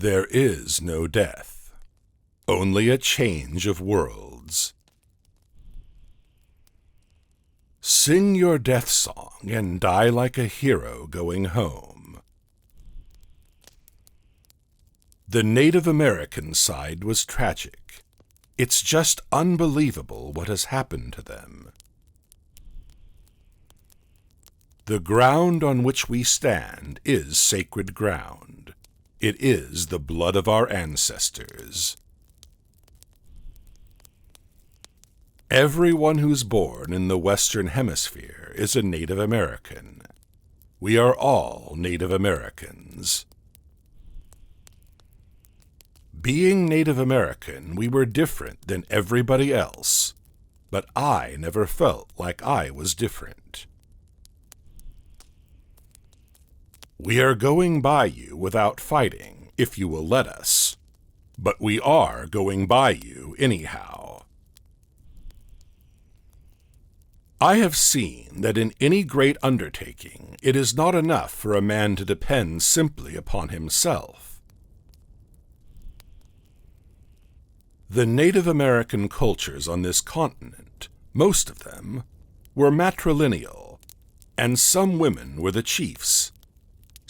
There is no death, only a change of worlds. Sing your death song and die like a hero going home. The Native American side was tragic. It's just unbelievable what has happened to them. The ground on which we stand is sacred ground. It is the blood of our ancestors. Everyone who's born in the Western Hemisphere is a Native American. We are all Native Americans. Being Native American, we were different than everybody else, but I never felt like I was different. We are going by you without fighting, if you will let us, but we are going by you anyhow. I have seen that in any great undertaking, it is not enough for a man to depend simply upon himself. The Native American cultures on this continent, most of them, were matrilineal, and some women were the chiefs.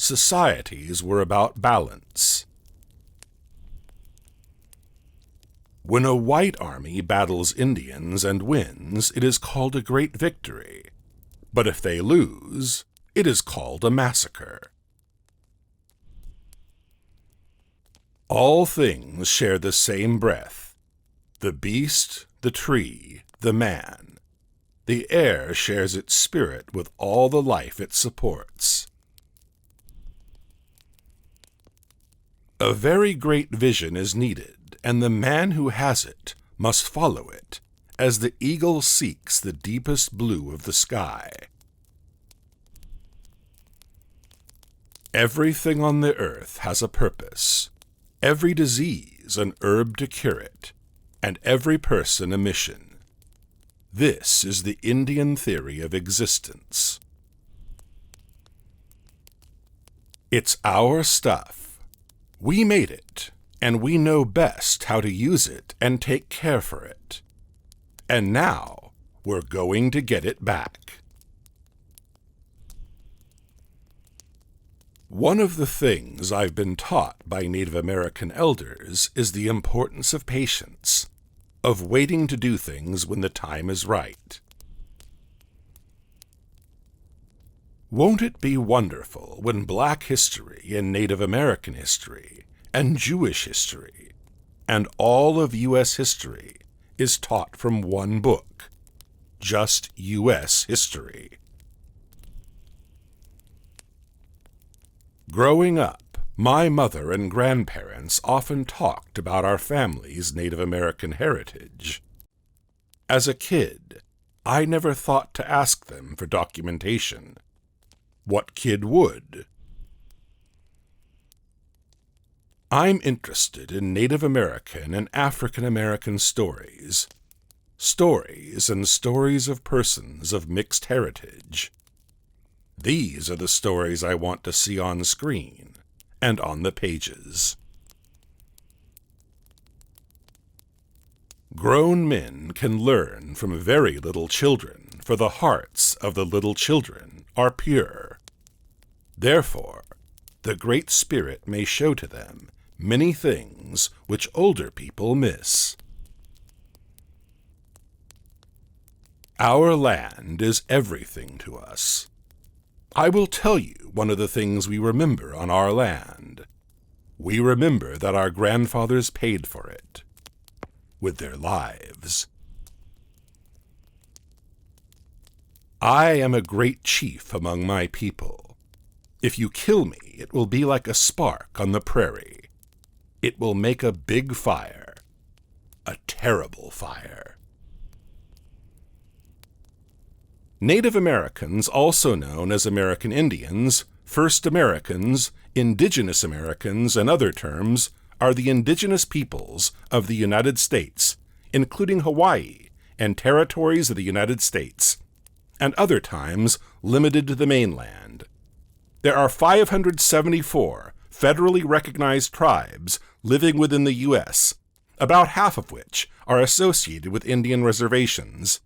Societies were about balance. When a white army battles Indians and wins, it is called a great victory. But if they lose, it is called a massacre. All things share the same breath. The beast, the tree, the man. The air shares its spirit with all the life it supports. A very great vision is needed, and the man who has it must follow it, as the eagle seeks the deepest blue of the sky. Everything on the earth has a purpose, every disease an herb to cure it, and every person a mission. This is the Indian theory of existence. It's our stuff. We made it, and we know best how to use it and take care for it. And now, we're going to get it back. One of the things I've been taught by Native American elders is the importance of patience, of waiting to do things when the time is right. Won't it be wonderful when Black history and Native American history and Jewish history and all of U.S. history is taught from one book, just U.S. history? Growing up, my mother and grandparents often talked about our family's Native American heritage. As a kid, I never thought to ask them for documentation. What kid would? I'm interested in Native American and African American stories. Stories and stories of persons of mixed heritage. These are the stories I want to see on screen and on the pages. Grown men can learn from very little children, for the hearts of the little children are pure. Therefore, the Great Spirit may show to them many things which older people miss. Our land is everything to us. I will tell you one of the things we remember on our land. We remember that our grandfathers paid for it with their lives. I am a great chief among my people. If you kill me, it will be like a spark on the prairie. It will make a big fire, a terrible fire. Native Americans, also known as American Indians, First Americans, Indigenous Americans, and other terms, are the indigenous peoples of the United States, including Hawaii and territories of the United States, and other times limited to the mainland. There are 574 federally recognized tribes living within the U.S., about half of which are associated with Indian reservations.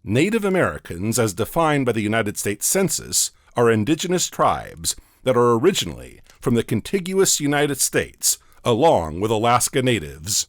Native Americans, as defined by the United States Census, are indigenous tribes that are originally from the contiguous United States, along with Alaska Natives.